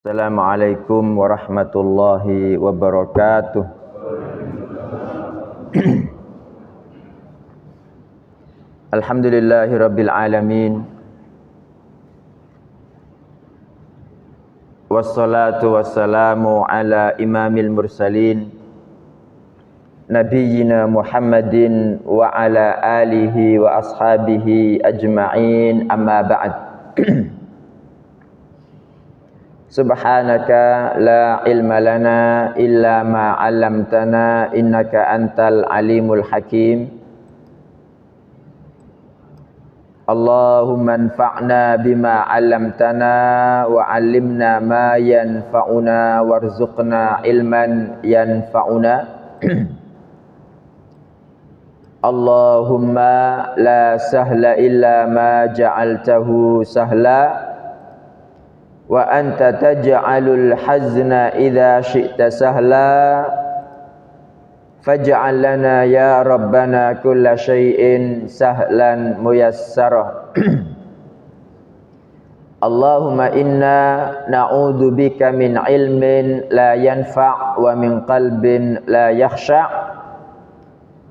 Assalamualaikum warahmatullahi wabarakatuh. Alhamdulillahi rabbil alamin. Wassalatu wassalamu ala imamil mursalin Nabiyyina Muhammadin wa ala alihi wa ashabihi ajma'in, amma ba'd. Subhanaka la ilma lana illa ma 'allamtana innaka antal alimul hakim. Allahumma anfa'na bima 'allamtana wa 'allimna ma yanfa'una warzuqna ilman yanfa'una. Allahumma la sahla illa ma ja'altahu sahla wa anta taj'alul hazna idza syi'ta sahla faj'al lana ya rabbana kulla syai'in sahlan muyassara. Allahumma inna na'udzu bika min ilmin la yanfa' wa min qalbin la yakhsha'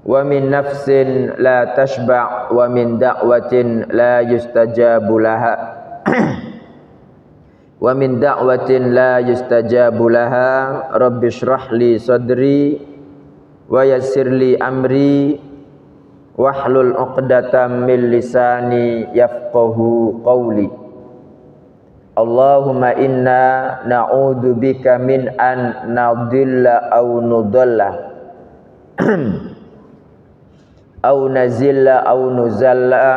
wa min nafsin la tashba' wa min da'watin la yustajabu laha wa min da'watin la yustajabu laha. Rabbi shrah li sadri wa yassir li amri wahlul 'uqdatam min lisani yafqahu qawli. Allahumma inna na'udzu bika min an nadilla aw nudalla aw nazilla aw nuzalla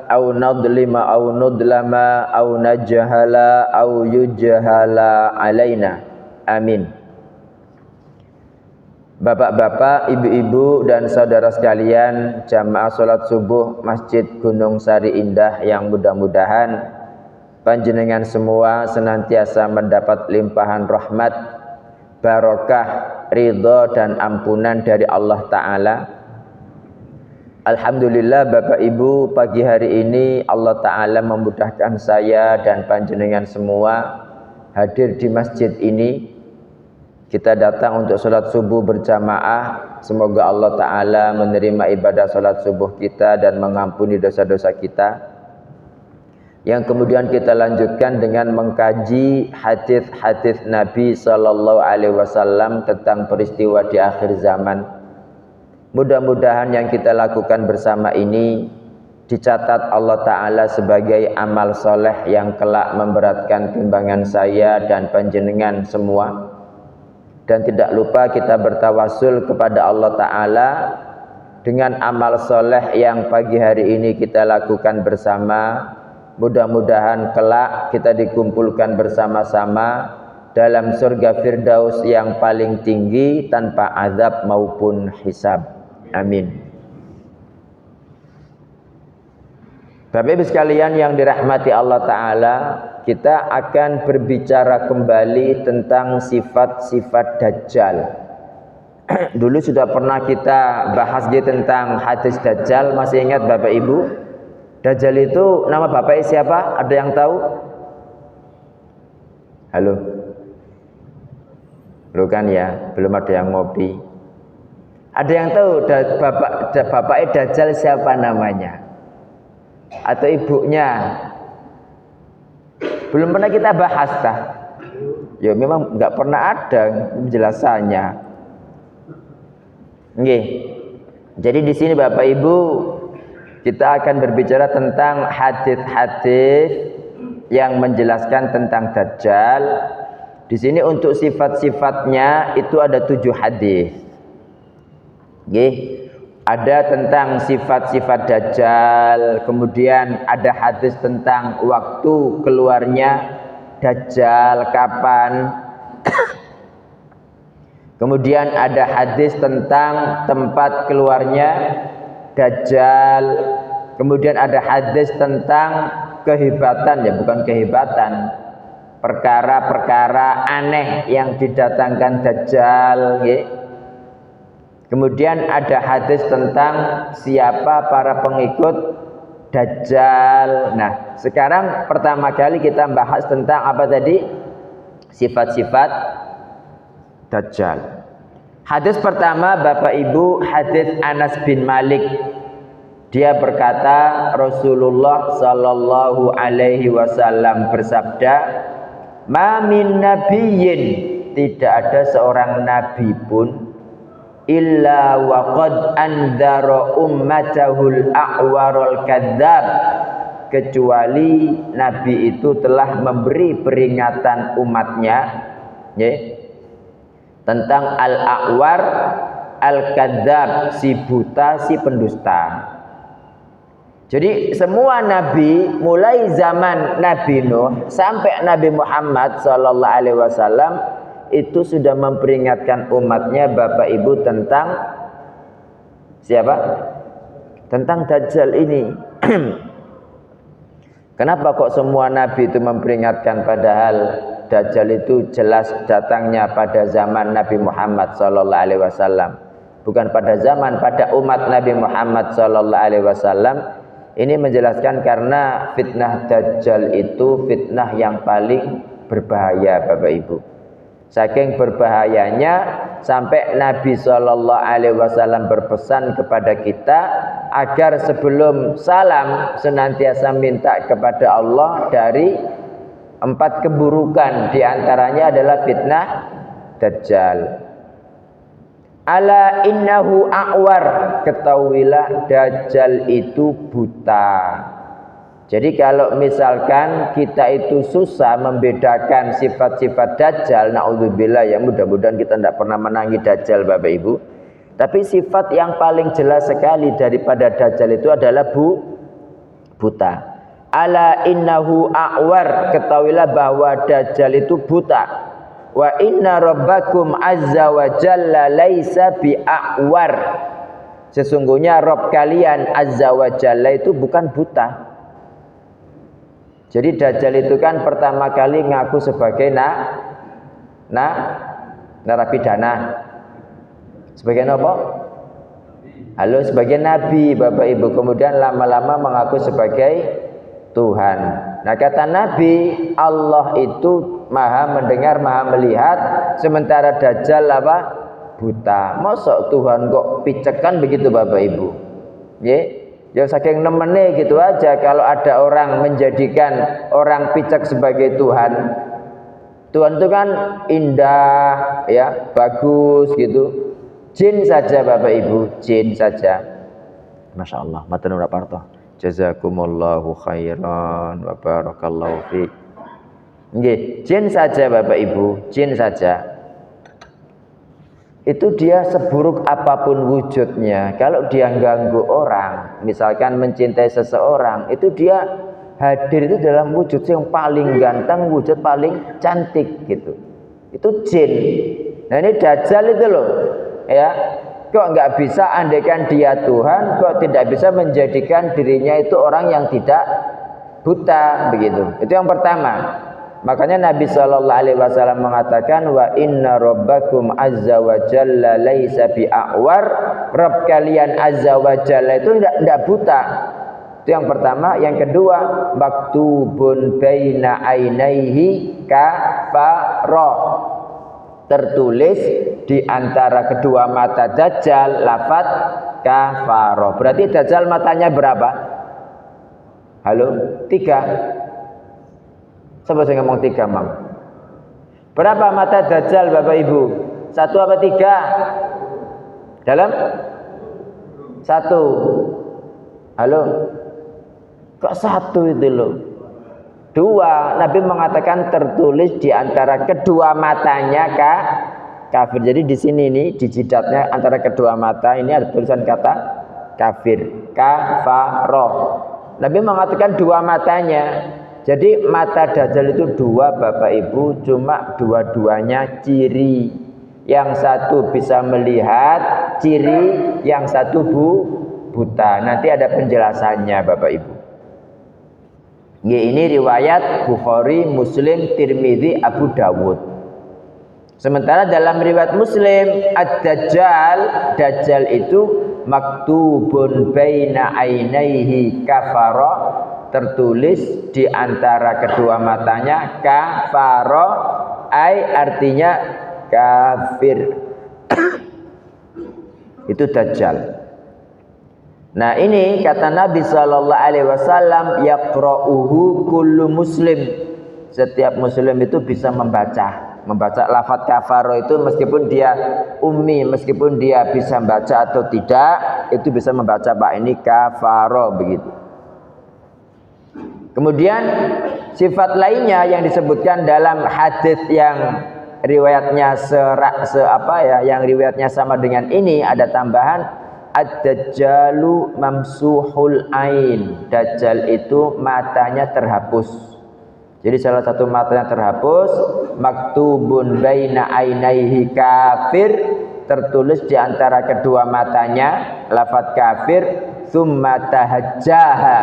aw nadlima aw nudlama aw najhala aw yujhala alaina. Amin. Bapak-bapak, ibu-ibu dan saudara sekalian, jamaah salat subuh Masjid Gunung Sari Indah, yang mudah-mudahan panjenengan semua senantiasa mendapat limpahan rahmat, barokah, ridho dan ampunan dari Allah Ta'ala. Alhamdulillah Bapak Ibu, pagi hari ini Allah Ta'ala memudahkan saya dan panjenengan semua hadir di masjid ini. Kita datang untuk sholat subuh berjamaah. Semoga Allah Ta'ala menerima ibadah sholat subuh kita dan mengampuni dosa-dosa kita. Yang kemudian kita lanjutkan dengan mengkaji hadis-hadis Nabi Sallallahu Alaihi Wasallam tentang peristiwa di akhir zaman. Mudah-mudahan yang kita lakukan bersama ini dicatat Allah Ta'ala sebagai amal soleh yang kelak memberatkan timbangan saya dan panjenengan semua. Dan tidak lupa kita bertawasul kepada Allah Ta'ala dengan amal soleh yang pagi hari ini kita lakukan bersama. Mudah-mudahan kelak kita dikumpulkan bersama-sama dalam surga Firdaus yang paling tinggi tanpa azab maupun hisab. Amin. Bapak Ibu sekalian yang dirahmati Allah Ta'ala, kita akan berbicara kembali tentang sifat-sifat Dajjal. Dulu sudah pernah kita bahas tentang hadis Dajjal. Masih ingat Bapak Ibu? Dajjal itu nama bapaknya siapa? Ada yang tahu? Halo? Lu kan ya, belum ada yang ngopi. Ada yang tahu bapaknya Dajjal siapa namanya? Atau ibunya? Belum pernah kita bahas dah. Ya memang nggak pernah ada penjelasannya. Nggih. Jadi di sini Bapak Ibu, kita akan berbicara tentang hadis-hadis yang menjelaskan tentang Dajjal. Di sini untuk sifat-sifatnya itu ada 7 hadis. Nggih. Ada tentang sifat-sifat Dajjal, kemudian ada hadis tentang waktu keluarnya Dajjal kapan. Kemudian ada hadis tentang tempat keluarnya Dajjal. Kemudian ada hadis tentang kehebatan, ya bukan kehebatan, perkara-perkara aneh yang didatangkan Dajjal, nggih. Kemudian ada hadis tentang siapa para pengikut Dajjal. Nah, sekarang pertama kali kita bahas tentang apa tadi? sifat-sifat Dajjal. Hadis pertama Bapak Ibu, hadis Anas bin Malik. Dia berkata, Rasulullah sallallahu alaihi wasallam bersabda, "Ma min nabiyyin," tidak ada seorang nabi pun, "illa wa qad andzara ummatahul a'warul kadzdzab," kecuali nabi itu telah memberi peringatan umatnya, ya, tentang al-a'war al-kadzdzab, si buta, si pendusta. Jadi semua nabi mulai zaman Nabi Nuh sampai Nabi Muhammad sallallahu alaihi wasallam itu sudah memperingatkan umatnya Bapak Ibu tentang siapa? Tentang Dajjal ini. Kenapa kok semua nabi itu memperingatkan, padahal Dajjal itu jelas datangnya pada zaman Nabi Muhammad sallallahu alaihi wasallam, bukan pada umat Nabi Muhammad sallallahu alaihi wasallam. Ini menjelaskan karena fitnah Dajjal itu fitnah yang paling berbahaya Bapak Ibu. Saking berbahayanya sampai Nabi Shallallahu Alaihi Wasallam berpesan kepada kita agar sebelum salam senantiasa minta kepada Allah dari 4 keburukan, diantaranya adalah fitnah Dajjal. Ala innahu a'war, ketahuilah Dajjal itu buta. Jadi kalau misalkan kita itu susah membedakan sifat-sifat Dajjal, naudzubillah, ya mudah-mudahan kita tidak pernah menangi Dajjal Bapak Ibu. Tapi sifat yang paling jelas sekali daripada Dajjal itu adalah buta. Ala innahu a'war, ketahuilah bahwa Dajjal itu buta. Wa inna rabbakum azza wa jalla laisa bi'a'war, sesungguhnya Rabb kalian azza wa jalla itu bukan buta. Jadi Dajjal itu kan pertama kali ngaku sebagai narapidana. Sebagai apa? Halo, sebagai nabi Bapak Ibu. Kemudian lama-lama mengaku sebagai Tuhan. Nah, kata Nabi, Allah itu maha mendengar, maha melihat, sementara Dajjal apa? Buta. Masa Tuhan kok picekan begitu Bapak Ibu? Ya saking nemene gitu aja. Kalau ada orang menjadikan orang picek sebagai Tuhan, Tuhan itu kan indah, ya, bagus gitu. Jin saja Bapak Ibu, jin saja. Masya Allah, matur nuwun. Jazakumullahu khairan wa barakallahu fiik. Nggih, jin saja Bapak Ibu, jin saja. Itu dia seburuk apapun wujudnya, kalau dia ganggu orang, misalkan mencintai seseorang, itu dia hadir itu dalam wujud yang paling ganteng, wujud paling cantik gitu. Itu jin. Nah, ini Dajjal itu loh, ya. Kok nggak bisa andaikan dia Tuhan, kok tidak bisa menjadikan dirinya itu orang yang tidak buta begitu. Itu yang pertama. Makanya Nabi Shallallahu Alaihi Wasallam mengatakan, wa inna rabbakum azza wa jalla laisa bi'a'war, Rabb kalian azza wa jalla itu tidak buta. Itu yang pertama. Yang kedua, maktubun baina ainaihi kafara, tertulis di antara kedua mata Dajjal lafaz kafara. Berarti Dajjal matanya berapa? Halo, 3. Siapa yang ngomong 3, Mam? Berapa mata Dajjal Bapak Ibu? 1 apa 3? Dalam 1. Halo, kok 1 itu loh? 2. Nabi mengatakan tertulis di antara kedua matanya kafir. Jadi di sini nih, di jidatnya antara kedua mata ini ada tulisan kata kafir, kafaroh. Nabi mengatakan 2 matanya. Jadi mata Dajjal itu 2 Bapak Ibu, cuma dua-duanya ciri. Yang satu bisa melihat, ciri yang satu buta. Nanti ada penjelasannya Bapak Ibu. Ini riwayat Bukhari, Muslim, Tirmidzi, Abu Dawud. Sementara dalam riwayat Muslim, Dajjal itu maktubun baina ainaihi kafara, tertulis di antara kedua matanya kafara, ai artinya kafir. Itu Dajjal. Nah, ini kata Nabi sallallahu alaihi wasallam, yaqra'uhu kullu muslim. Setiap muslim itu bisa membaca lafaz kafaro itu, meskipun dia ummi, meskipun dia bisa membaca atau tidak, itu bisa membaca Pak ini kafaro begitu. Kemudian sifat lainnya yang disebutkan dalam hadis yang riwayatnya yang riwayatnya sama dengan ini, ada tambahan ad-dajjalu mamsuhul ain. Dajjal itu matanya terhapus. Jadi salah satu matanya terhapus, maktubun baina ainaihi kafir, tertulis di antara kedua matanya lafaz kafir, tsumma tahajjaha.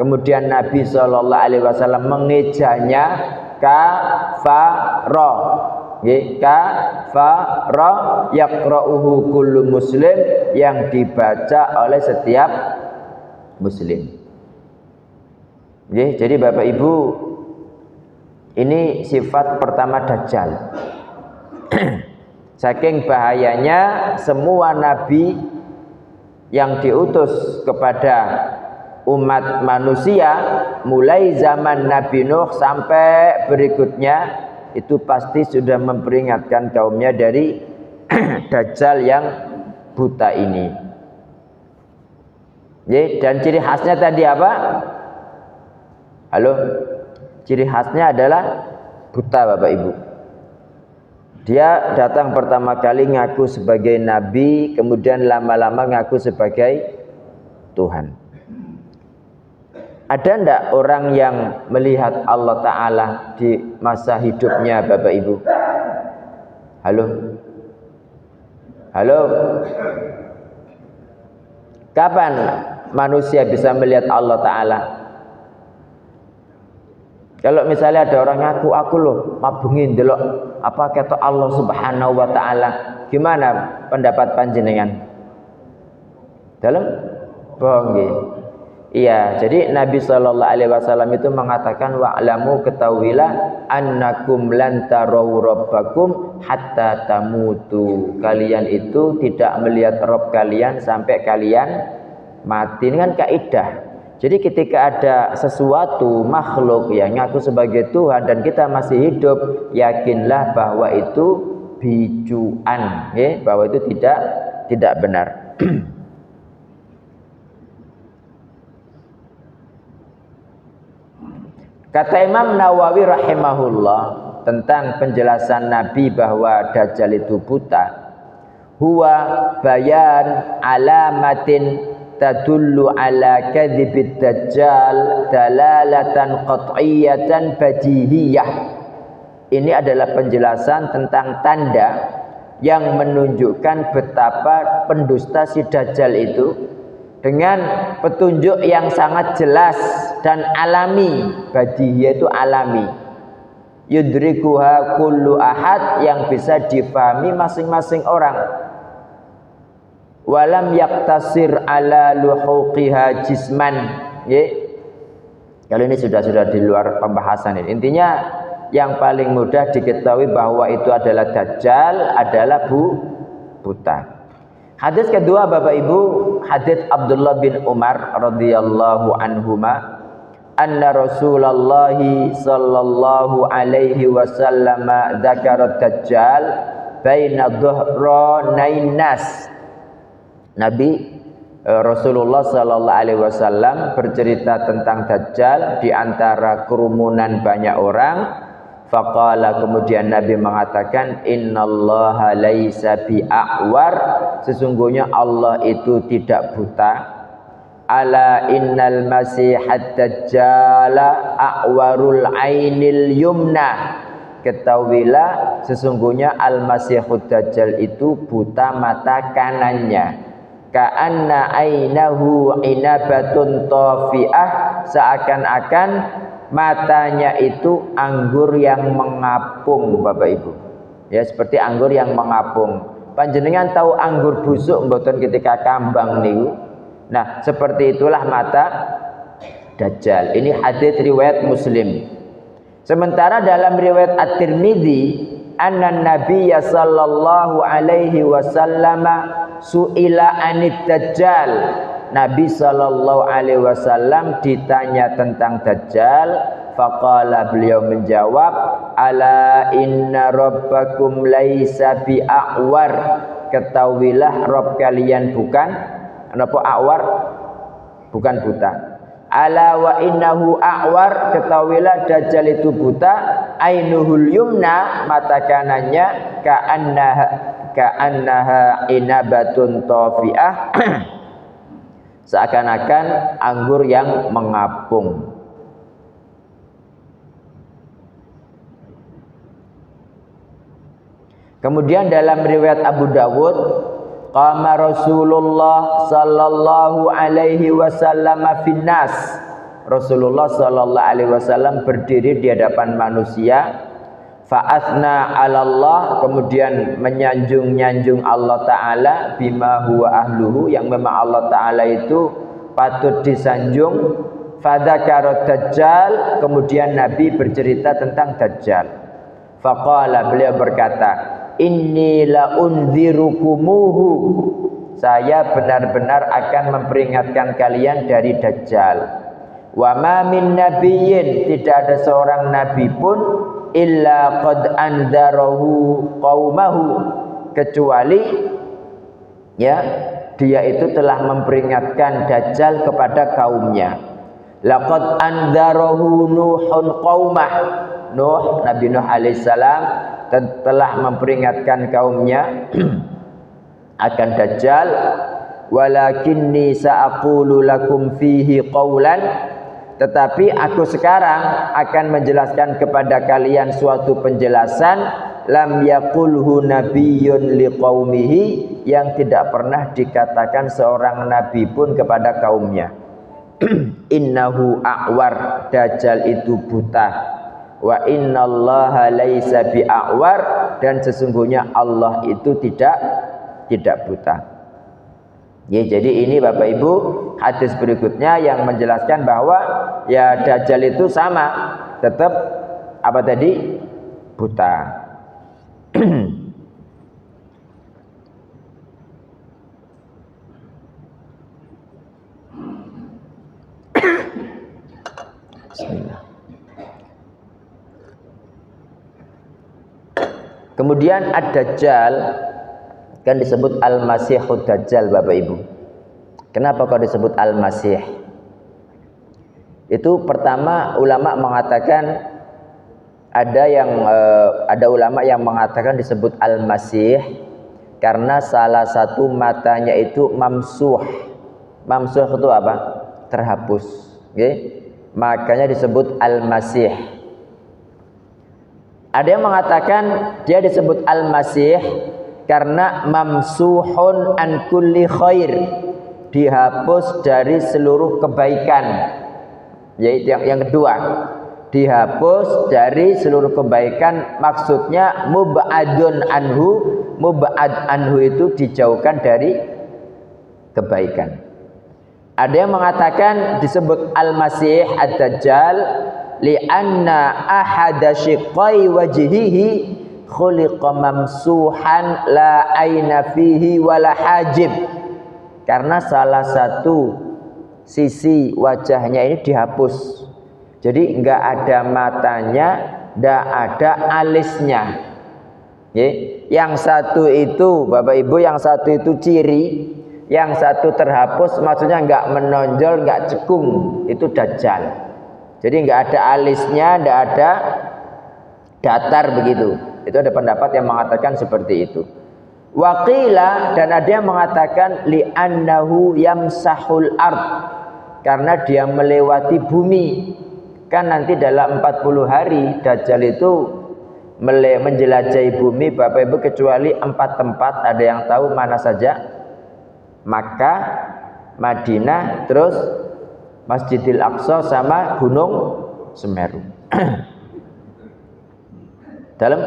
Kemudian Nabi sallallahu alaihi wasallam mengejanya kafara. Kafara yaqra'uhu kullu muslim, yang dibaca oleh setiap muslim. Jadi Bapak Ibu, ini sifat pertama Dajjal. Saking bahayanya semua nabi yang diutus kepada umat manusia, mulai zaman Nabi Nuh sampai berikutnya, itu pasti sudah memperingatkan kaumnya dari Dajjal yang buta ini. Dan ciri khasnya tadi apa? Halo? Ciri khasnya adalah buta, Bapak Ibu. Dia datang pertama kali ngaku sebagai nabi, kemudian lama-lama ngaku sebagai Tuhan. Ada enggak orang yang melihat Allah Ta'ala di masa hidupnya, Bapak Ibu? Halo? Halo? Kapan manusia bisa melihat Allah Ta'ala? Kalau misalnya ada orang ngaku, aku loh mabungin delok apa kata Allah Subhanahu wa Ta'ala, gimana pendapat panjenengan? Dalam bohong. Iya, jadi Nabi sallallahu alaihi wasallam itu mengatakan, wa'lamu, ketahuilah, annakum lan tarau rabbakum hatta tamutu. Kalian itu tidak melihat Rabb kalian sampai kalian mati. Ini kan kaidah. Jadi ketika ada sesuatu makhluk yang ngaku sebagai Tuhan dan kita masih hidup, yakinlah bahwa itu bijuan, bahwa itu tidak benar. Kata Imam Nawawi rahimahullah tentang penjelasan Nabi bahwa Dajjal itu buta, huwa bayan alamatin tadullu ala kadzibid Dajjal dalalatan qat'iyatan badihiyah. Ini adalah penjelasan tentang tanda yang menunjukkan betapa pendusta si Dajjal itu, dengan petunjuk yang sangat jelas dan alami. Badihiyah itu alami, yudrikuha kullu ahad, yang bisa difahami masing-masing orang. Walam yaktasir ala luhuqiha jisman. Kalau ini sudah di luar pembahasan ini. Intinya yang paling mudah diketahui bahwa itu adalah Dajjal adalah buta. Hadis kedua Bapak Ibu, hadis Abdullah bin Umar radhiyallahu anhuma, anna Rasulullah sallallahu alaihi wasallam dzakara Dajjal baina dhuhranain nas. Nabi Rasulullah sallallahu alaihi wasallam bercerita tentang Dajjal di antara kerumunan banyak orang. Faqala, kemudian Nabi mengatakan, innallaha laisa bi'awar, sesungguhnya Allah itu tidak buta. Ala innal masihad dajjala a'warul ainil yumna, ketahuilah sesungguhnya al-masihud dajjal itu buta mata kanannya. Ka'anna ainahu inabatun tafi'ah, seakan-akan matanya itu anggur yang mengapung, Bapak Ibu. Ya, seperti anggur yang mengapung. Panjenengan tahu anggur busuk mboten ketika kambang niku. Nah, seperti itulah mata Dajjal. Ini hadis riwayat Muslim. Sementara dalam riwayat At-Tirmidzi, anna Nabiyya sallallahu alaihi wasallam su'ila anid dajjal. Nabi sallallahu alaihi wasallam ditanya tentang dajjal, faqala, beliau menjawab, ala inna rabbakum laisa bi'awar. Ketahuilah Rabb kalian bukan apa awar, bukan buta. Ala wa innahu a'war, ketahuilah dajjal itu buta. Ainuhul yumna, mata kanannya ka'annaha inabatun tafi'ah, seakan-akan anggur yang mengapung. Kemudian dalam riwayat Abu Dawud, qama Rasulullah sallallahu alaihi wasallam finnas. Rasulullah sallallahu alaihi wasallam berdiri di hadapan manusia, fa'athna 'ala Allah, kemudian menyanjung-nyanjung Allah taala, bima huwa ahluhu, yang memang Allah taala itu patut disanjung. Fadzakara dajjal, kemudian Nabi bercerita tentang dajjal. Faqala, beliau berkata, inni la unzirukumuhu, saya benar-benar akan memperingatkan kalian dari dajjal. Wa ma min nabiyyin, tidak ada seorang nabi pun illa qad anzarahu qaumahu, kecuali ya dia itu telah memperingatkan dajjal kepada kaumnya. Laqad anzarahu nuhun qaumah, Nuh, Nabi Nuh alaihissalam telah memperingatkan kaumnya akan dajjal. Walakinni sa'aqulu lakum fihi qawlan, tetapi aku sekarang akan menjelaskan kepada kalian suatu penjelasan, lam yaqulhu nabiyyun liqaumihi, yang tidak pernah dikatakan seorang nabi pun kepada kaumnya. Innahu a'war, dajjal itu buta. Wa innallaha laisa bi'awar, dan sesungguhnya Allah itu tidak buta. Ya, jadi ini Bapak Ibu hadis berikutnya yang menjelaskan bahwa ya dajjal itu sama, tetap apa tadi? Buta. Bismillah. Kemudian ad-dajjal kan disebut al-masihud dajjal Bapak Ibu. Kenapa kok disebut al-masih? Itu pertama ulama mengatakan ada ulama yang mengatakan disebut al-masih karena salah satu matanya itu mamsuh. Mamsuh itu apa? Terhapus. Okay? Makanya disebut al-masih. Ada yang mengatakan dia disebut al-masih karena mamsuhun an kulli khair, dihapus dari seluruh kebaikan. Yaitu yang kedua, dihapus dari seluruh kebaikan, maksudnya mub'adun anhu. Mub'ad anhu itu dijauhkan dari kebaikan. Ada yang mengatakan disebut al-masih ad-dajjal li'anna ahada syiqqai wajhihi khuliqa mamsuhan la aina fihi wala hajib, karena salah satu sisi wajahnya ini dihapus, jadi enggak ada matanya, enggak ada alisnya. Yang satu itu Bapak Ibu, yang satu itu ciri, yang satu terhapus, maksudnya enggak menonjol, enggak cekung, itu dajjal. Jadi enggak ada alisnya, enggak ada datar begitu. Itu ada pendapat yang mengatakan seperti itu. Waqila, dan ada yang mengatakan li'annahu yamsahul ard, karena dia melewati bumi. Kan nanti dalam 40 hari dajjal itu menjelajahi bumi Bapak Ibu, kecuali 4 tempat. Ada yang tahu mana saja? Makkah, Madinah, terus Masjidil Aqsa sama Gunung Semeru. Dalam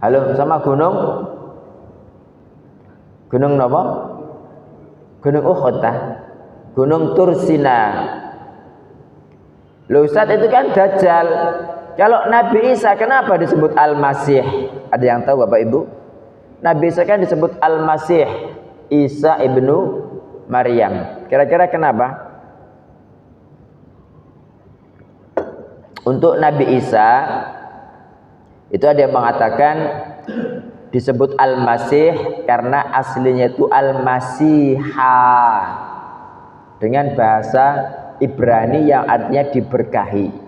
halo sama gunung apa? Gunung Uhud, Gunung Tursina. Loh Ustaz, itu kan Dajjal. Kalau Nabi Isa kenapa disebut Al-Masih? Ada yang tahu Bapak Ibu? Nabi Isa kan disebut Al-Masih, Isa ibnu Maryam. Kira-kira kenapa? Untuk Nabi Isa itu ada yang mengatakan disebut Al-Masih karena aslinya itu Al-Masiha, dengan bahasa Ibrani yang artinya diberkahi.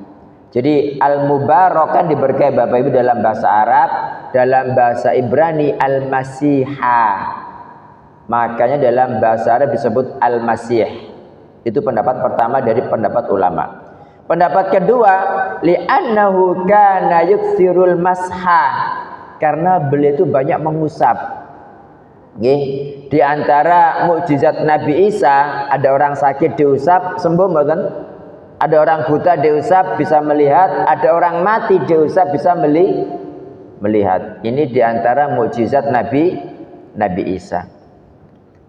Jadi Al-Mubarak kan diberkahi Bapak Ibu dalam bahasa Arab, dalam bahasa Ibrani Al-Masiha. Makanya dalam bahasa Arab disebut Al-Masih. Itu pendapat pertama dari pendapat ulama. Pendapat kedua, li'annahu kana yuksirul masha, karena beliau itu banyak mengusap. Di antara mukjizat Nabi Isa, ada orang sakit diusap sembuh, mboten? Ada orang buta diusap bisa melihat, ada orang mati diusap bisa melihat. Ini di antara mukjizat Nabi Isa.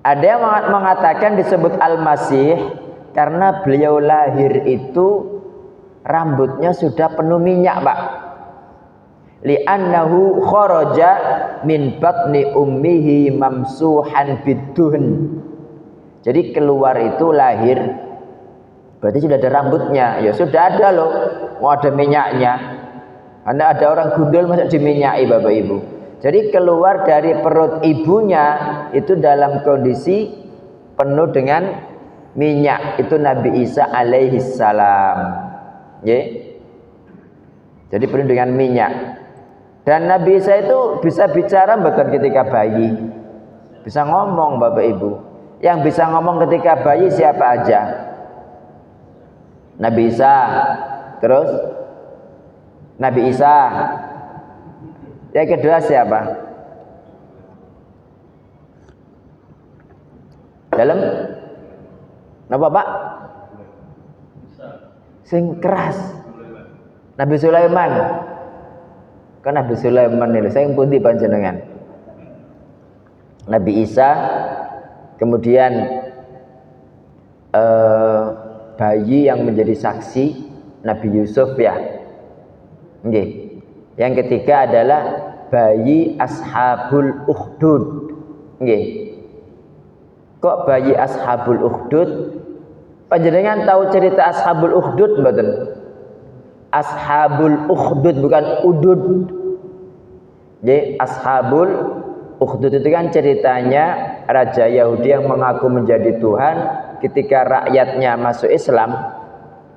Ada yang mengatakan disebut Al-Masih karena beliau lahir itu rambutnya sudah penuh minyak, Pak. Li'annahu kharaja min batni ummihi mamsuhan biduhn. Jadi keluar itu lahir berarti sudah ada rambutnya. Ya sudah ada loh, mau ada minyaknya. Karena ada orang gundul masa diminyaki Bapak Ibu. Jadi keluar dari perut ibunya itu dalam kondisi penuh dengan minyak. Itu Nabi Isa alaihi salam. Jadi penuh dengan minyak. Dan Nabi Isa itu bisa bicara bahkan ketika bayi, bisa ngomong Bapak Ibu. Yang bisa ngomong ketika bayi siapa aja? Nabi Isa, terus Nabi Isa. Yang kedua siapa? Dalam napa Pak? Sing keras. Nabi Sulaiman. Kan Nabi Sulaiman ini saya pundi panjenengan. Nabi Isa, kemudian bayi yang menjadi saksi Nabi Yusuf ya. Nggih. Yang ketiga adalah bayi Ashabul Ukhdud. Nggih. Kok bayi Ashabul Ukhdud? Panjenengan tahu cerita Ashabul Ukhdud mboten? Ashabul Ukhdud bukan udud. Jadi Ashabul Ukhdud itu kan ceritanya raja Yahudi yang mengaku menjadi Tuhan, ketika rakyatnya masuk Islam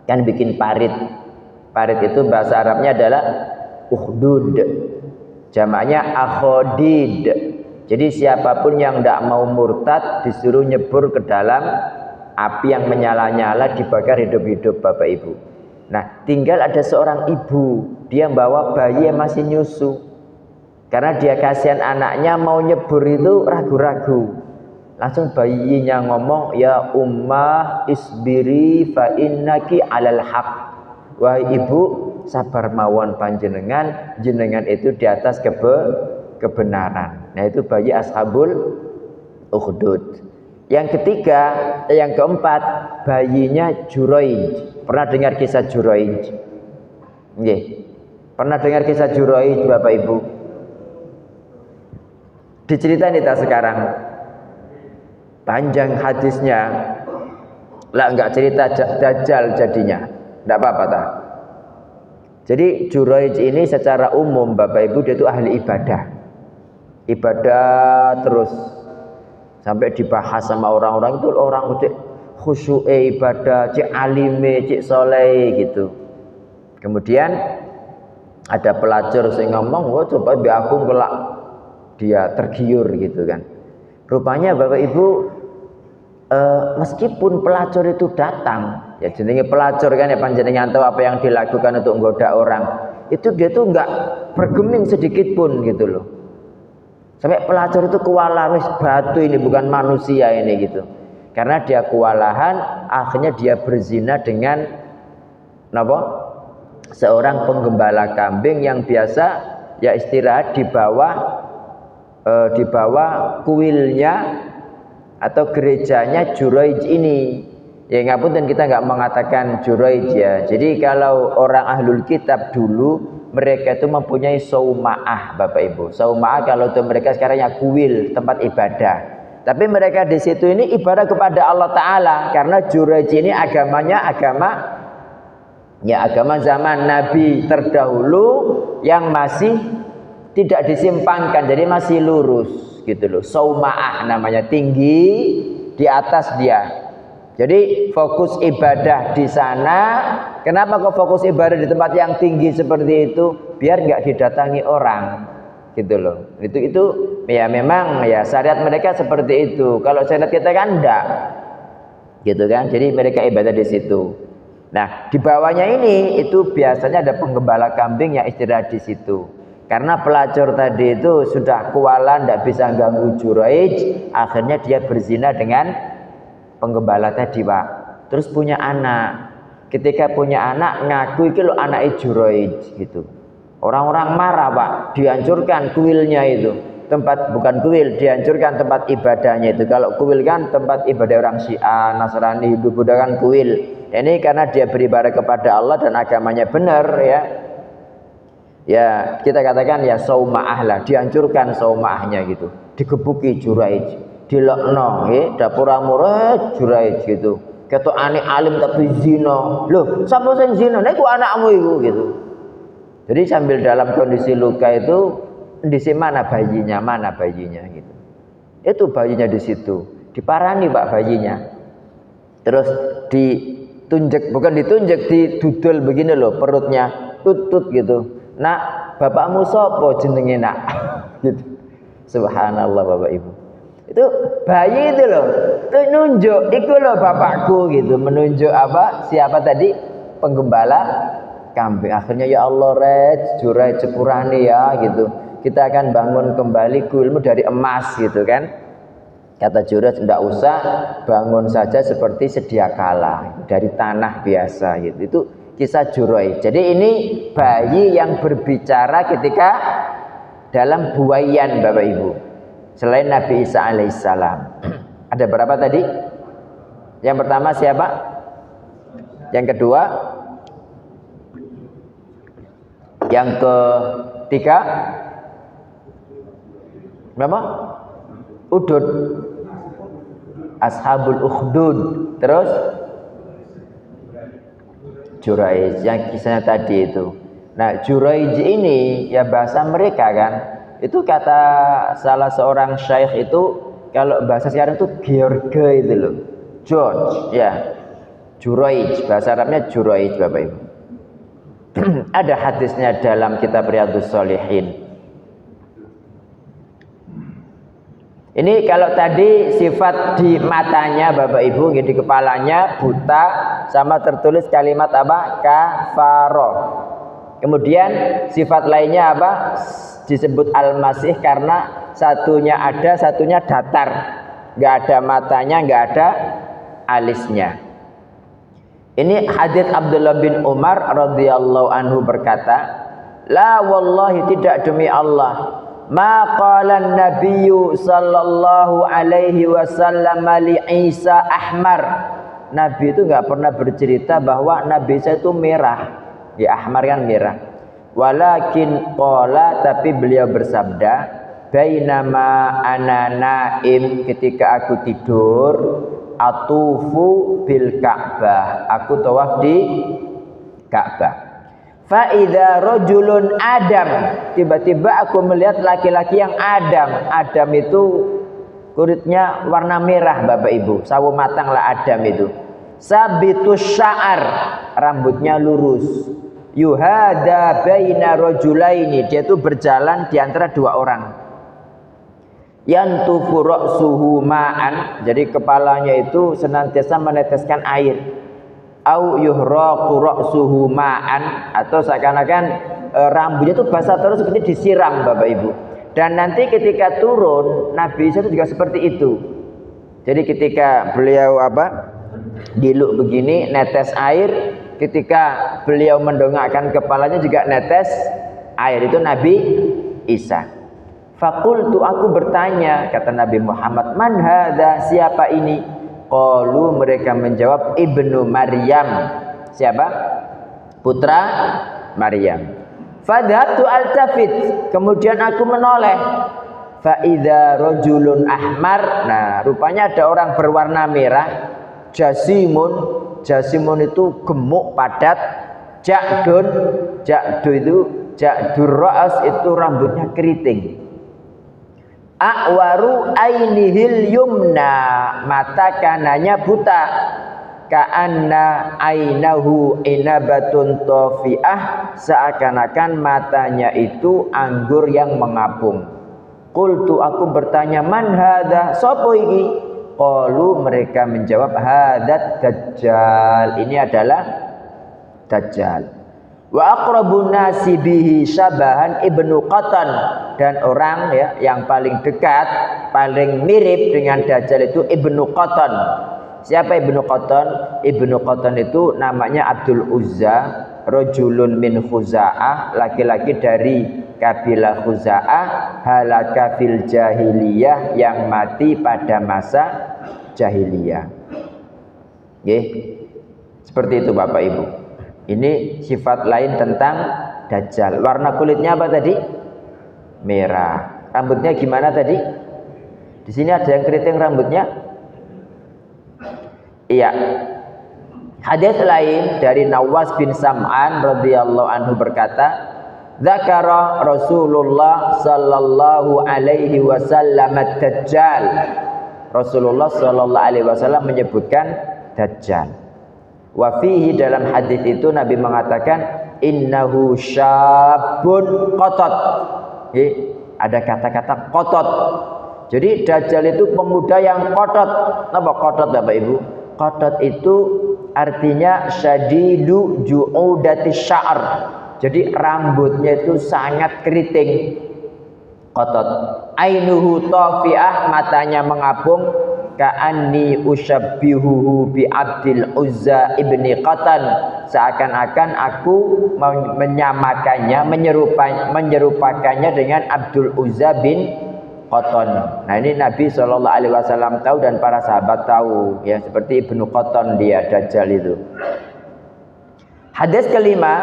kan bikin parit. Parit itu bahasa Arabnya adalah ukhdud. Jamaknya akhodid. Jadi siapapun yang tidak mau murtad disuruh nyebur ke dalam api yang menyala-nyala, dibakar hidup-hidup Bapak Ibu. Nah, tinggal ada seorang ibu, dia bawa bayi yang masih nyusu. Karena dia kasihan anaknya, mau nyebur itu ragu-ragu. Langsung bayinya ngomong, ya ummah isbiri fa innaki alal haq. Wahai ibu, sabar mawon panjenengan, jenengan itu di atas kebenaran. Nah, itu bayi Ashabul Ukhdud. Yang ketiga, yang keempat, bayinya Juraij. Pernah dengar kisah Juraij? Nggih. Pernah dengar kisah Juraij Bapak Ibu? Diceritain kita sekarang. Panjang hadisnya. Lah enggak cerita Dajjal jadinya. Enggak apa-apa tak? Jadi Juraij ini secara umum Bapak Ibu dia itu ahli ibadah. Ibadah terus sampai dibahas sama orang-orang itu, orang cek khusyuke ibadah, cek alime, cek soleh gitu. Kemudian ada pelacur yang ngomong, wah coba biar aku kelak, dia tergiur gitu kan. Rupanya Bapak Ibu meskipun pelacur itu datang, ya jenenge pelacur kan ya, panjenengan tahu apa yang dilakukan untuk menggoda orang, itu dia tuh enggak bergeming sedikit pun gitu loh. Sampai pelacur itu kewalahan, wis batu ini bukan manusia ini gitu. Karena dia kewalahan, akhirnya dia berzina dengan apa? Seorang penggembala kambing yang biasa ya istirahat di bawah kuilnya atau gerejanya Juraij ini. Ya ngapunten, kita nggak mengatakan Juraij ya. Jadi kalau orang ahlul kitab dulu, mereka itu mempunyai sauma'ah, Bapak Ibu. Sauma'ah kalau itu mereka sekarang ya kuil, tempat ibadah. Tapi mereka di situ ini ibadah kepada Allah Ta'ala. Karena Juraij ini agamanya agama zaman Nabi terdahulu yang masih tidak disimpangkan, jadi masih lurus gitu loh. Sauma'ah namanya, tinggi di atas dia. Jadi fokus ibadah di sana. Kenapa kok fokus ibadah di tempat yang tinggi seperti itu? Biar nggak didatangi orang, gitu loh. Itu ya memang ya syariat mereka seperti itu. Kalau syariat kita kan enggak, gitu kan. Jadi mereka ibadah di situ. Nah di bawahnya ini itu biasanya ada penggembala kambing yang istirahat di situ. Karena pelacur tadi itu sudah kualan, tidak bisa ganggu Juraij, akhirnya dia berzina dengan penggembala tadi, Pak. Terus punya anak. Ketika punya anak, ngaku itu loh anaknya Juraij gitu. Orang-orang marah, Pak. Dihancurkan kuilnya itu. Bukan kuil, dihancurkan tempat ibadahnya itu. Kalau kuil kan tempat ibadah orang Syiah, Nasrani, Hindu, Buddha kan kuil. Ini karena dia beribadah kepada Allah dan agamanya benar ya. Ya, kita katakan ya sauma'ah lah, dihancurkan sauma'ahnya gitu. Digebuki Juraij. Dilokno nggih dapura murid Juraij gitu. Ketokane alim tapi zina. Loh, sapa sing zina? Nek ku anakmu iku gitu. Jadi sambil dalam kondisi luka itu di mana bayinya gitu. Itu bayinya di situ. Diparani Pak bayinya. Terus bukan ditunjuk, didudul begini loh perutnya, tutut gitu. Nak, bapakmu sapa jenenge nak? Gitu. Subhanallah Bapak Ibu. Itu bayi itu loh, itu nunjuk, itu loh bapakku gitu, menunjuk apa? Siapa tadi? Penggembala kambing. Akhirnya ya Allah Juraij sepurane ya gitu. Kita akan bangun kembali kuilmu dari emas gitu kan. Kata Juraij, tidak usah, bangun saja seperti sedia kala dari tanah biasa gitu. Itu kisah Juraij. Jadi ini bayi yang berbicara ketika dalam buaian Bapak Ibu. Selain Nabi Isa alaihissalam. Ada berapa tadi? Yang pertama siapa? Yang kedua? Yang ketiga? Berapa? Udud. Ashabul Ukhdud. Terus? Juraij. Yang kisahnya tadi itu. Nah Juraij ini ya bahasa mereka kan. Itu kata salah seorang syekh itu, kalau bahasa sekarang itu George itu loh. George ya. Juraij, bahasa Arabnya Juraij Bapak Ibu. Ada hadisnya dalam kitab Riyadhus Shalihin. Ini kalau tadi sifat di matanya Bapak Ibu, di kepalanya buta, sama tertulis kalimat apa? Kafaroh. Kemudian sifat lainnya apa? Disebut Al-Masih karena satunya ada, satunya datar, nggak ada matanya, nggak ada alisnya. Ini hadits Abdullah bin Umar radhiyallahu anhu berkata, la wallahi, tidak demi Allah, ma qala an-nabiyyu sallallahu alaihi wasallam li Isa ahmar. Nabi itu nggak pernah bercerita bahwa Nabi Isa itu merah. Ya ahmar kan merah. Walakin qala, tapi beliau bersabda, bainama ana naim, ketika aku tidur, atufu bil Ka'bah, aku tawaf di Ka'bah. Fa idza rajulun adam, tiba-tiba aku melihat laki-laki yang Adam. Adam itu kulitnya warna merah Bapak Ibu, sawo matang lah Adam itu. Sabitus sya'ar, rambutnya lurus. Yuhada baina rajulaini, dia itu berjalan di antara dua orang. Yantufu ra'suhu ma'an, jadi kepalanya itu senantiasa meneteskan air. Au yuhraqu ra'suhu ma'an, atau seakan-akan rambutnya itu basah terus seperti disiram Bapak Ibu. Dan nanti ketika turun Nabi Isa itu juga seperti itu. Jadi ketika beliau diluk begini netes air, ketika beliau mendongakkan kepalanya juga netes air, itu Nabi Isa. Fakultu, aku bertanya, kata Nabi Muhammad, man hadza, siapa ini? Qalu mereka menjawab Ibnu Maryam. Siapa? Putra Maryam. Fadhabtu altafit, kemudian aku menoleh. Fa idza rajulun ahmar. Nah, rupanya ada orang berwarna merah. Jasimun itu gemuk padat. Ja'dun itu ja'dur ra's itu rambutnya keriting. A'waru ainihil yumna, mata kanannya buta. Ka'anna ainahu inabatun tofi'ah, seakan-akan matanya itu anggur yang mengapung. Qultu, aku bertanya, man hadha, sopo iki? Qalu, mereka menjawab, hadat dajjal, ini adalah dajjal. Wa aqrabun nasi bihi syabahan Ibnu Qatan, dan orang ya yang paling dekat, paling mirip dengan dajjal itu Ibnu Qatan. Siapa Ibnu Qatan? Ibnu Qatan itu namanya Abdul Uzza, rajulun min Khuza'ah, laki-laki dari kabilah Khuza'ah, halaka fil jahiliyah, yang mati pada masa jahiliyah. Nggih. Seperti itu Bapak Ibu. Ini sifat lain tentang dajjal. Warna kulitnya apa tadi? Merah. Rambutnya gimana tadi? Di sini ada yang keriting rambutnya? Iya. Hadis lain dari Nawas bin Sam'an radhiyallahu anhu berkata, "Dzakara Rasulullah sallallahu alaihi wasallam ad-dajjal." Rasulullah sallallahu alaihi wasallam menyebutkan dajjal. Wa fihi, dalam hadis itu Nabi mengatakan, "Innahu syabun qatat." Ada kata-kata qatat. Jadi dajjal itu pemuda yang qatat. Apa qatat Bapak Ibu? Qatat itu artinya syadidu ju'udati sya'r. Jadi rambutnya itu sangat keriting. Qatat. Ainuhu tafi'ah, matanya mengapung. Ka'anni usyabbihuhu bi Abdil Uzza ibni Qatan, seakan-akan aku menyamakannya, menyerupakannya dengan Abdul Uzza bin Qatan. Nah, ini Nabi SAW tahu dan para sahabat tahu ya, seperti Ibnu Qatan dia dajjal itu. Hadis kelima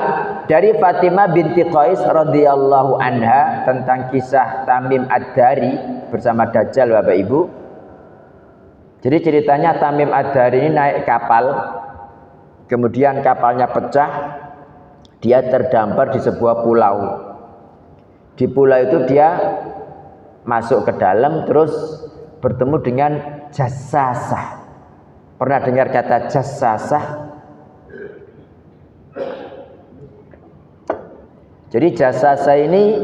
dari Fatimah binti Qais radhiyallahu anha tentang kisah Tamim Ad-Dari bersama dajjal Bapak Ibu. Jadi ceritanya Tamim Ad-Dari ini naik kapal, kemudian kapalnya pecah, dia terdampar di sebuah pulau. Di pulau itu dia masuk ke dalam, terus bertemu dengan jassasah. Pernah dengar kata jassasah? Jadi jassasah ini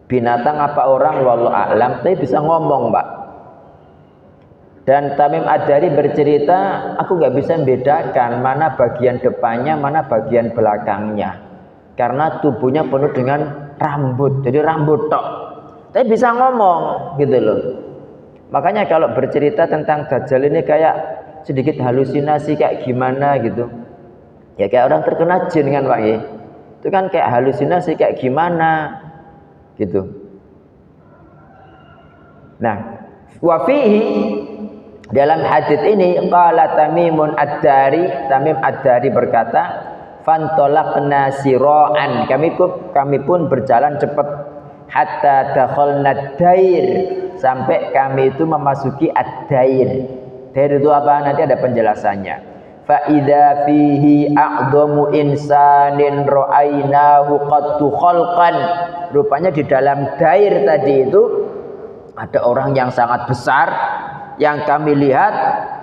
binatang apa orang wallahu a'lam, tapi bisa ngomong Pak. Dan Tamim Ad-Dari bercerita, aku nggak bisa membedakan mana bagian depannya, mana bagian belakangnya, karena tubuhnya penuh dengan rambut, jadi rambut tok, tapi bisa ngomong gitu loh. Makanya kalau bercerita tentang dajjal ini kayak sedikit halusinasi kayak gimana gitu, ya kayak orang terkena jin kan Pak ya, itu kan kayak halusinasi kayak gimana gitu. Nah, wafihi, dalam hadits ini qala Tamimun Ad-Dari, Tamim Ad-Dari berkata, fantolaqna sira'an, kami pun berjalan cepat, hatta dakhalna ad-dair, sampai kami itu memasuki ad-dair. Dair itu apa? Nanti ada penjelasannya. Fa idza fihi a'dhamu insanin ra'ainahu qattu khalqan, rupanya di dalam dair tadi itu ada orang yang sangat besar yang kami lihat,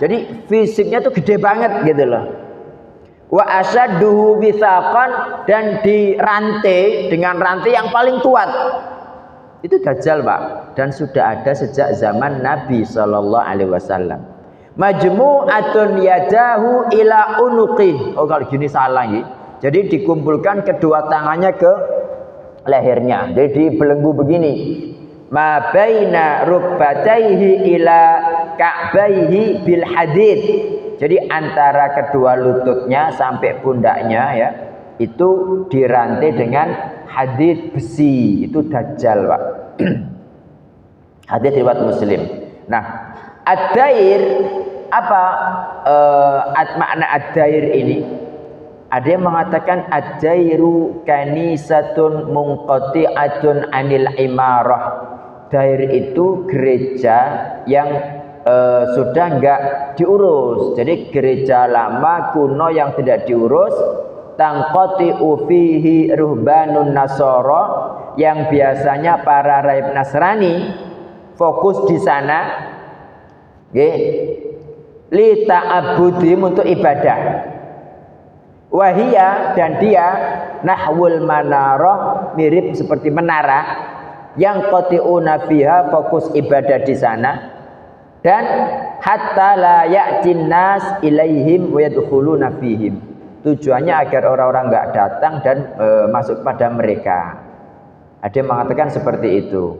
jadi fisiknya tuh gede banget gitu loh. Wa asyadduhu withaqan, dan dirantai dengan rantai yang paling kuat. Itu dajjal Pak, dan sudah ada sejak zaman Nabi sallallahu alaihi wasallam. Majmu'atun yadahu ila unuqi. Oh kalau gini salah ya. Jadi dikumpulkan kedua tangannya ke lehernya, jadi dibelenggu begini. Ma baina rukbataihi ila ka'baihi bil hadid. Jadi antara kedua lututnya sampai pundaknya ya, itu dirantai dengan hadid besi. Itu dajjal Pak. Hadis riwayat Muslim. Nah, ad-dair apa makna ad-dair ini? Ada yang mengatakan ad-dairu kanisatun munqati'atun anil imarah. Dair itu gereja yang sudah enggak diurus. Jadi gereja lama kuno yang tidak diurus, tangqati'u fihi ruhbanun nasara, yang biasanya para rahib Nasrani fokus di sana nggih, li ta'abudim, untuk ibadah. Wahia, dan dia nahwul manarah, mirip seperti menara, yang qati'una fiha, fokus ibadah di sana, dan hatta la ya'tin nas ilaihim wa yadkhuluna fihim. Tujuannya agar orang-orang enggak datang dan masuk pada mereka. Ada yang mengatakan seperti itu.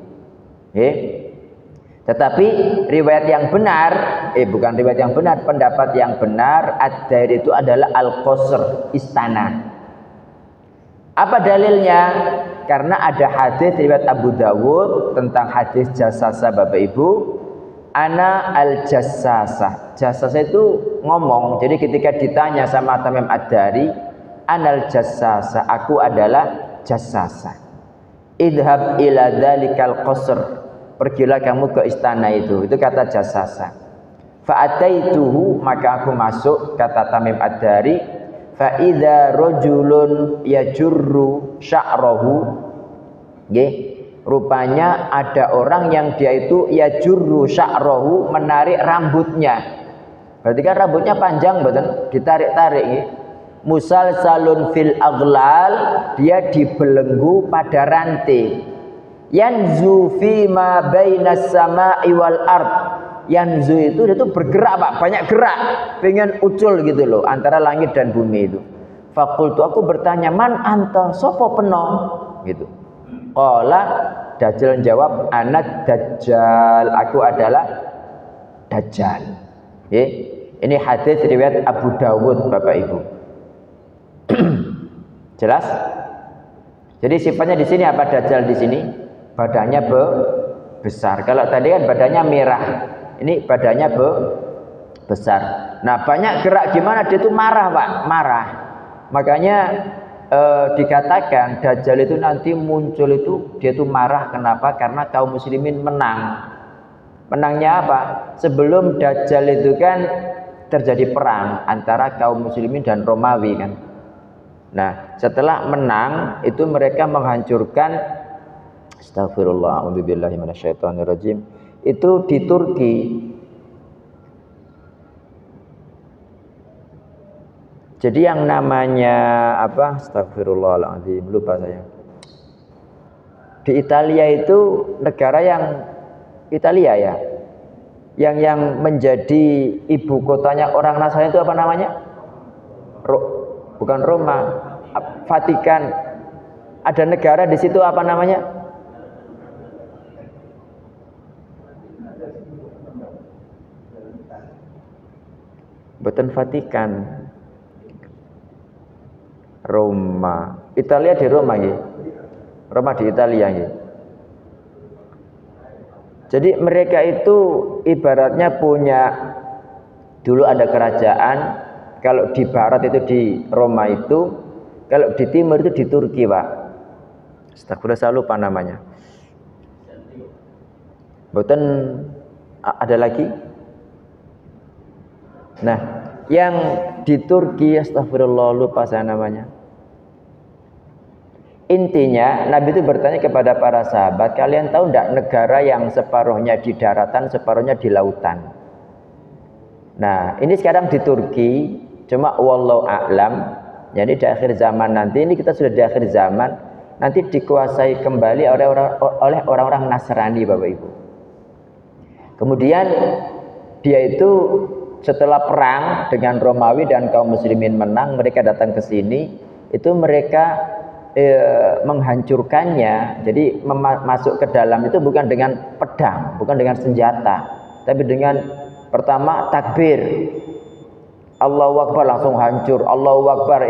Tetapi riwayat yang benar, bukan riwayat yang benar, pendapat yang benar, ad-dair itu adalah al-qasr, istana. Apa dalilnya? Karena ada hadis riwayat Abu Dawud tentang hadis jassasa, Bapak Ibu. Ana al-jassasa. Jassasa itu ngomong. Jadi ketika ditanya sama Tamim ad-Dari, anal jassasa, aku adalah jassasa. Idhab ila dzalikal qasr, pergilah kamu ke istana itu kata jassasa. Fa'ataituhu, maka aku masuk, kata Tamim ad-Dari, fa idza rajulun yajurru sya'rahu, nggih, rupanya ada orang yang dia itu yajurru sya'rahu, menarik rambutnya. Berarti kan rambutnya panjang, betul, ditarik-tarik nggih. Musalsalun fil aghlal, dia dibelenggu pada rantai. Yanzu fi ma bainas sama'i wal ard. Yanzu itu dia tuh bergerak, Pak, banyak gerak, pengen ucul gitu loh antara langit dan bumi itu. Fakultu, aku bertanya, man anta, sopo peno, gitu. Qala, Dajjal jawab, anad dajjal, aku adalah dajjal. Ini hadis riwayat Abu Dawud, Bapak Ibu. Jelas? Jadi sifatnya di sini apa dajjal di sini? Badannya besar. Kalau tadi kan badannya merah, ini badannya besar. Nah, banyak gerak, gimana? Dia itu marah, Pak, marah. Makanya dikatakan dajjal itu nanti muncul itu dia itu marah. Kenapa? Karena kaum muslimin menang. Menangnya apa? Sebelum dajjal itu kan terjadi perang antara kaum muslimin dan Romawi kan. Nah, setelah menang itu mereka menghancurkan, astagfirullah, a'udzubillahi minasyaitonirrajim, itu di Turki. Jadi yang namanya apa? Astagfirullahaladzim, lupa saya. Di Italia itu negara yang Italia ya, yang menjadi ibu kotanya orang Nasrani itu apa namanya? Bukan Roma, Vatikan. Ada negara di situ apa namanya? Bukan Vatikan. Roma. Italia di Roma ya. Roma di Italia ya. Jadi mereka itu ibaratnya punya, dulu ada kerajaan. Kalau di barat itu di Roma itu, kalau di timur itu di Turki, Pak. Astagfirullah, saya lupa namanya. Boten ada lagi. Nah, yang di Turki, astagfirullah, lupa saya namanya. Intinya Nabi itu bertanya kepada para sahabat, kalian tahu enggak negara yang separuhnya di daratan, separuhnya di lautan? Nah, ini sekarang di Turki. Cuma wallahu a'lam, jadi di akhir zaman nanti, ini kita sudah di akhir zaman, nanti dikuasai kembali oleh orang-orang Nasrani, Bapak Ibu. Kemudian dia itu setelah perang dengan Romawi dan kaum muslimin menang, mereka datang ke sini, itu mereka menghancurkannya. Jadi masuk ke dalam itu bukan dengan pedang, bukan dengan senjata, tapi dengan pertama takbir, Allahu Akbar, langsung hancur. Allahu Akbar,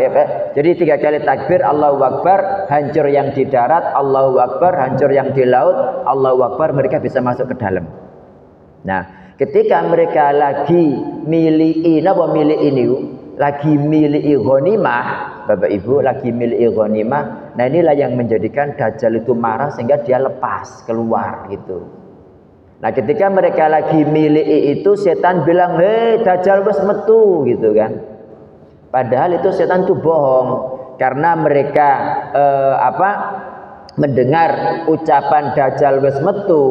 jadi 3 kali takbir, Allahu Akbar, hancur yang di darat, Allahu Akbar, hancur yang di laut, Allahu Akbar, mereka bisa masuk ke dalam. Nah, ketika mereka lagi miliki lagi miliki ghanimah, Bapak Ibu, lagi miliki ghanimah. Nah, inilah yang menjadikan Dajjal itu marah sehingga dia lepas keluar gitu. Nah, ketika mereka lagi miliki itu, setan bilang, "Hei, Dajjal wis metu," gitu kan. Padahal itu setan itu bohong, karena mereka mendengar ucapan Dajjal wis metu.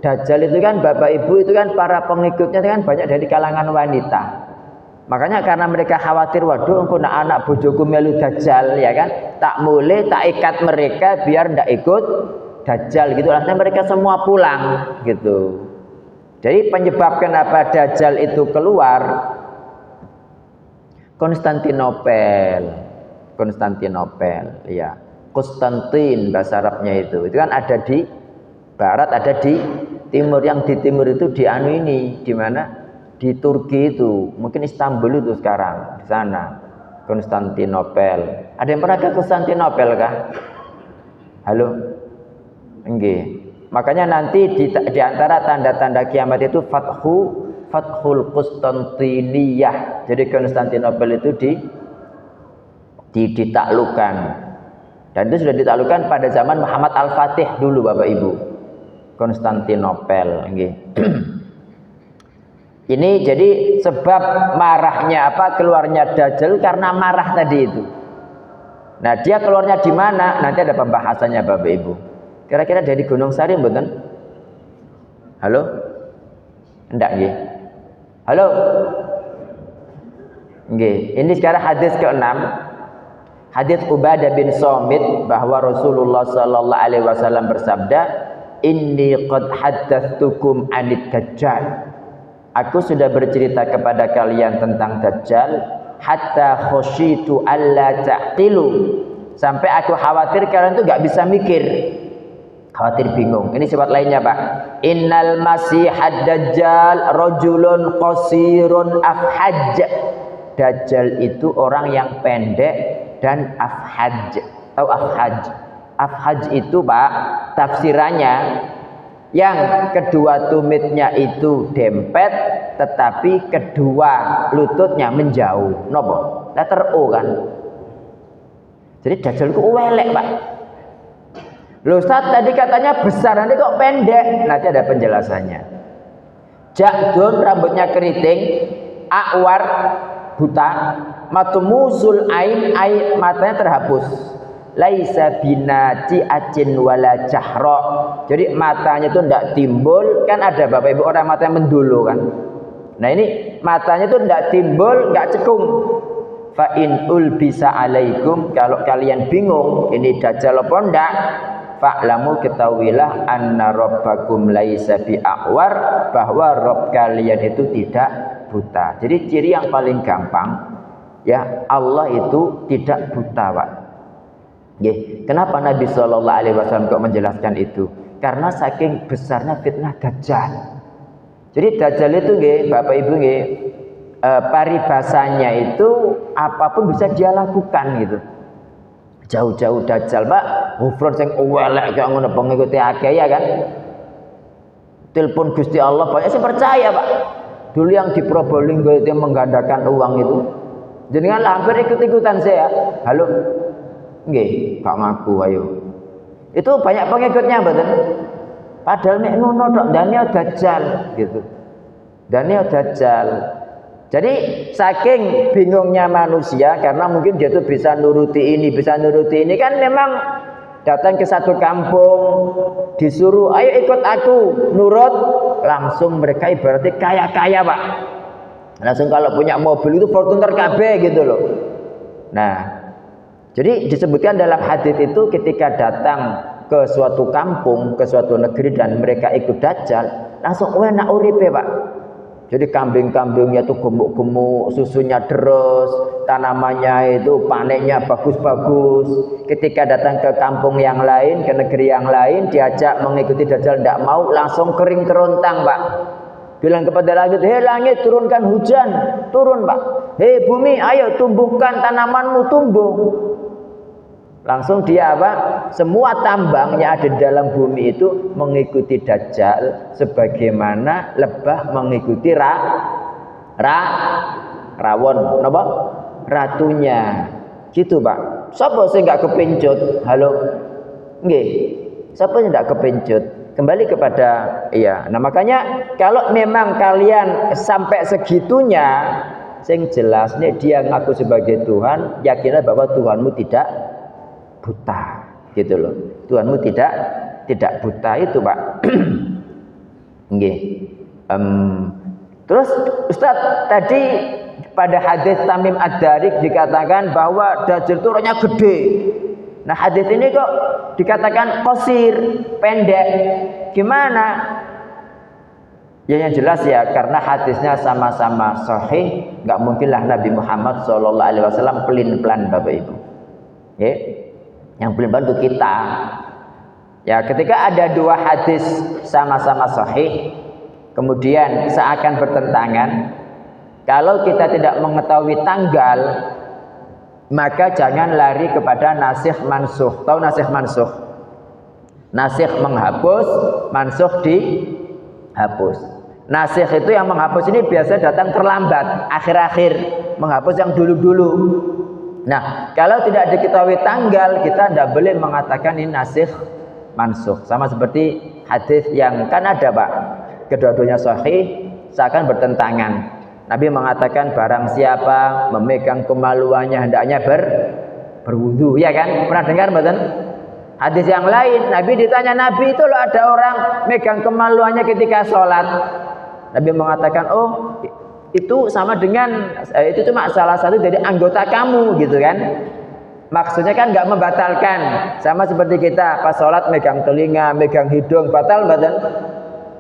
Dajjal itu kan Bapak Ibu itu kan para pengikutnya kan banyak dari kalangan wanita. Makanya karena mereka khawatir, waduh engko anak bojoku melu Dajjal ya kan, tak mulai tak ikat mereka biar ndak ikut Dajjal gitu. Akhirnya mereka semua pulang gitu. Jadi penyebab kenapa Dajjal itu keluar, Konstantinopel ya. Konstantin bahasa Arabnya itu kan ada di barat, ada di timur. Yang di timur itu di di mana? Di Turki itu, mungkin Istanbul itu sekarang di sana. Konstantinopel. Ada yang pernah ke Konstantinopel kah? Halo? Nggih. Makanya nanti di antara tanda-tanda kiamat itu Fathul Konstantiniyah. Jadi Konstantinopel itu ditaklukkan. Dan itu sudah ditaklukkan pada zaman Muhammad Al-Fatih dulu, Bapak Ibu. Konstantinopel nggih. Ini jadi sebab marahnya keluarnya Dajjal karena marah tadi itu. Nah, dia keluarnya di mana? Nanti ada pembahasannya, Bapak Ibu. Kira-kira dari Gunung Sari mboten? Halo? Enggak nggih. Halo? Nggih. Ini sekarang hadis ke-6. Hadis Ubadah bin Samit bahwa Rasulullah sallallahu alaihi wasallam bersabda, "Inni qad haddatsukum 'anid Dajjal." Aku sudah bercerita kepada kalian tentang Dajjal hatta khasyitu alla ta'qilu. Sampai aku khawatir kalian tuh enggak bisa mikir. Khawatir bingung. Ini sifat lainnya, Pak. Innal masihad dajjal rajulun qasirun afhaj. Dajjal itu orang yang pendek dan afhaj. Tahu afhaj? Afhaj itu, Pak, tafsirannya yang kedua tumitnya itu dempet, tetapi kedua lututnya menjauh. Nopo? Letter O kan. Jadi Dajjal itu welek, Pak. Loh, Ustaz tadi katanya besar, nanti kok pendek? Nanti ada penjelasannya. Ja'dun, rambutnya keriting, akwar, buta, matumusul ain, matanya terhapus. Laisa binati acin wala jahra. Jadi matanya itu tidak timbul, kan ada Bapak Ibu orang matanya mendulu kan. Nah, ini matanya itu tidak timbul, enggak cekung. Fa in ulbisa alaikum, kalau kalian bingung ini Dajjal apa enggak, fa'lamu, ketahuilah anna rabbakum laisa bi'awar, bahwa Rabb kalian itu tidak buta. Jadi ciri yang paling gampang ya, Allah itu tidak buta, Pak. Kenapa Nabi Shallallahu Alaihi Wasallam kok menjelaskan itu? Karena saking besarnya fitnah Dajjal. Jadi Dajjal itu, Bapak Ibu, paribasanya itu apapun bisa dia lakukan gitu. Jauh-jauh Dajjal, Pak. Ngufron sing welek kaya ngono pengikuti akeh ya kan. Telepon Gusti Allah banyak sih percaya, Pak. Dulu yang di Probolinggo itu yang menggandakan uang itu, jenengan hampir ikut-ikutan saya. Halo. Nggih, gak ngaku ayo. Itu banyak pengikutnya, betul. Padahal nek ngono tok Daniel Dajjal gitu. Daniel Dajjal. Jadi saking bingungnya manusia karena mungkin dia tuh bisa nuruti ini kan, memang datang ke satu kampung disuruh ayo ikut aku, nurut, langsung mereka ibaratnya kaya-kaya, Pak. Langsung kalau punya mobil itu Fortuner KB gitu loh. Nah, jadi disebutkan dalam hadis itu ketika datang ke suatu kampung, ke suatu negeri dan mereka ikut Dajjal, langsung enak uripe, Pak. Jadi kambing-kambingnya itu gemuk-gemuk, susunya deres, tanamannya itu panennya bagus-bagus. Ketika datang ke kampung yang lain, ke negeri yang lain, diajak mengikuti Dajjal tidak mau, langsung kering kerontang, Pak. Bilang kepada langit, hei langit turunkan hujan, turun, Pak. Hei bumi, ayo tumbuhkan tanamanmu, tumbuh. Langsung dia apa? Semua tambang yang ada di dalam bumi itu mengikuti Dajjal sebagaimana lebah mengikuti rawon, apa? Ratunya. Gitu, Pak. Siapa sih nggak kepincut? Halo. Nggih. Siapa yang nggak kepincut? Kembali kepada iya. Nah, makanya kalau memang kalian sampai segitunya, sing jelas nih dia ngaku sebagai Tuhan, yakinlah bahwa Tuhanmu tidak buta, gitu loh. Tuhanmu tidak buta itu, Pak. Nggih. Terus Ustadz tadi pada hadis Tamim Ad-Darik dikatakan bahwa Dajjal itu orangnya gede. Nah, hadis ini kok dikatakan qasir, pendek. Gimana? Ya yang jelas ya, karena hadisnya sama-sama sahih, nggak mungkinlah Nabi Muhammad SAW pelin-pelan, Bapak Ibu. Ya, yang pelin-pelan itu kita. Ya, ketika ada dua hadis sama-sama sahih, kemudian seakan bertentangan, kalau kita tidak mengetahui tanggal, maka jangan lari kepada nasikh mansukh. Tahu nasikh mansukh? Nasikh menghapus, mansukh dihapus. Nasikh itu yang menghapus ini biasa datang terlambat, akhir-akhir, menghapus yang dulu-dulu. Nah, kalau tidak diketahui tanggal, kita tidak boleh mengatakan ini nasikh mansukh. Sama seperti hadis yang kan ada, Pak, kedua-duanya sahih, seakan bertentangan. Nabi mengatakan barang siapa memegang kemaluannya hendaknya berwudu, ya kan? Pernah dengar mboten? Hadis yang lain, Nabi ditanya, Nabi itu loh ada orang megang kemaluannya ketika sholat. Nabi mengatakan, oh itu sama dengan itu cuma salah satu dari anggota kamu, gitu kan? Maksudnya kan nggak membatalkan, sama seperti kita pas sholat megang telinga, megang hidung, batal mboten?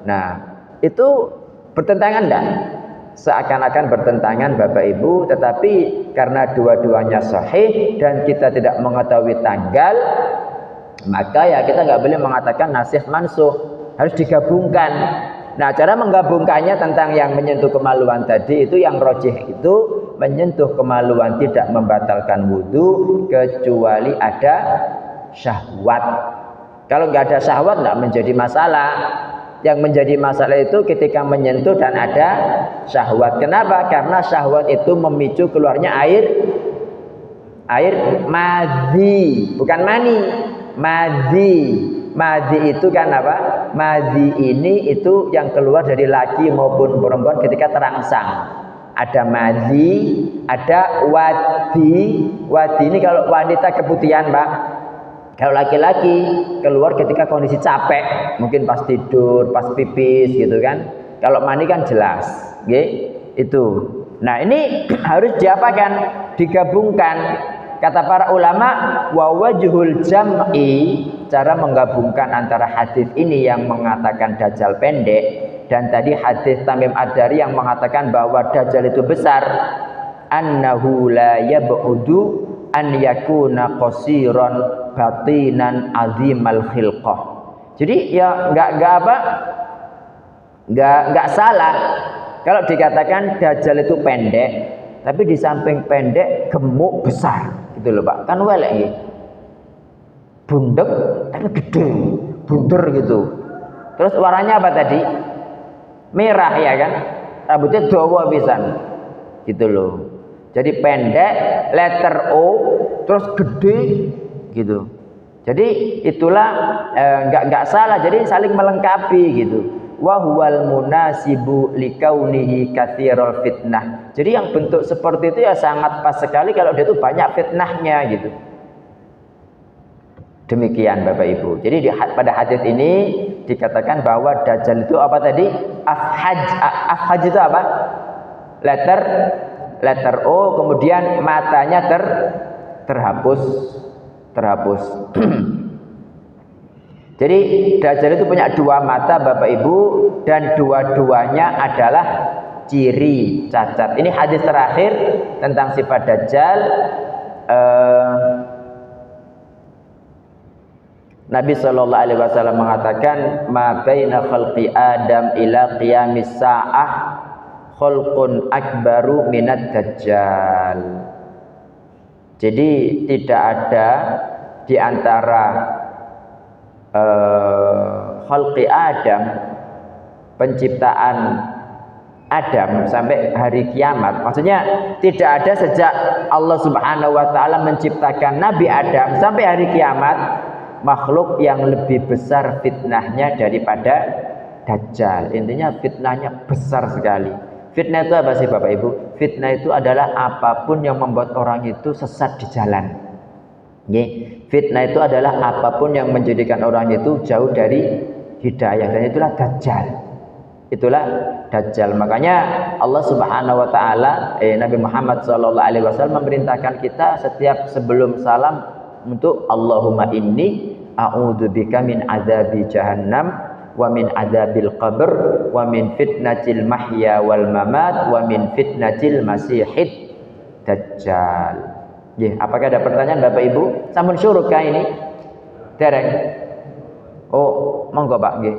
Nah, itu bertentangan enggak? Seakan-akan bertentangan, Bapak Ibu, tetapi karena dua-duanya sahih dan kita tidak mengetahui tanggal, maka ya kita nggak boleh mengatakan nasikh mansukh, harus digabungkan. Nah, cara menggabungkannya tentang yang menyentuh kemaluan tadi itu yang rojih itu menyentuh kemaluan tidak membatalkan wudhu kecuali ada syahwat. Kalau nggak ada syahwat nggak menjadi masalah. Yang menjadi masalah itu ketika menyentuh dan ada syahwat. Kenapa? Karena syahwat itu memicu keluarnya air madhi, bukan mani. Madhi itu kan apa? Madhi ini itu yang keluar dari laki maupun perempuan ketika terangsang. Ada madhi, ada wadi. Wadi ini kalau wanita keputihan, Pak. Kalau laki-laki keluar ketika kondisi capek, mungkin pas tidur, pas pipis gitu kan. Kalau mani kan jelas, itu. Nah, ini harus diapakan? Digabungkan. Kata para ulama, wa wajhul jam'i, cara menggabungkan antara hadis ini yang mengatakan Dajjal pendek dan tadi hadis Tamim Ad-Dari yang mengatakan bahwa Dajjal itu besar, annahu la yab'udu an yakuna qasiran batinan azimal khilqah. Jadi ya enggak salah kalau dikatakan Dajjal itu pendek, tapi di samping pendek gemuk besar, gitu loh, Pak. Kan welek ya. Bundek tapi gede, bunder gitu. Terus warnanya apa tadi? Merah, ya kan? Rambutnya dawa pisan. Gitu loh. Jadi pendek, letter O, terus gede, gitu. Jadi itulah enggak salah. Jadi saling melengkapi gitu. Wa huwal munasibu likaunihi katsirul fitnah. Jadi yang bentuk seperti itu ya sangat pas sekali kalau dia itu banyak fitnahnya gitu. Demikian Bapak Ibu. Jadi pada hadis ini dikatakan bahwa Dajjal itu apa tadi? Afhaj itu apa? Letter O, kemudian matanya terhapus. Jadi Dajjal itu punya dua mata Bapak Ibu, dan dua-duanya adalah ciri cacat. Ini hadis terakhir tentang sifat Dajjal. Nabi Shallallahu Alaihi Wasallam mengatakan, ma baina khalqi Adam ila qiyamis sa'ah khalqun akbaru minad Dajjal. Jadi tidak ada di antara khalqi Adam, penciptaan Adam sampai hari kiamat. Maksudnya tidak ada sejak Allah Subhanahu wa taala menciptakan Nabi Adam sampai hari kiamat makhluk yang lebih besar fitnahnya daripada Dajjal. Intinya fitnahnya besar sekali. Fitnah itu apa sih Bapak Ibu? Fitnah itu adalah apapun yang membuat orang itu sesat di jalan. Fitnah itu adalah apapun yang menjadikan orang itu jauh dari hidayah, dan itulah Dajjal. Itulah Dajjal. Makanya Allah Subhanahu wa taala Nabi Muhammad sallallahu alaihi wasallam memerintahkan kita setiap sebelum salam untuk Allahumma inni a'udzubika min adzabi jahannam wa min adzabil qabr wa min fitnatil mahya wal mamat wa min fitnatil masihid dajjal. Apakah ada pertanyaan Bapak Ibu? Sampun syurga ini? Dereng. Oh, monggo Pak nggih.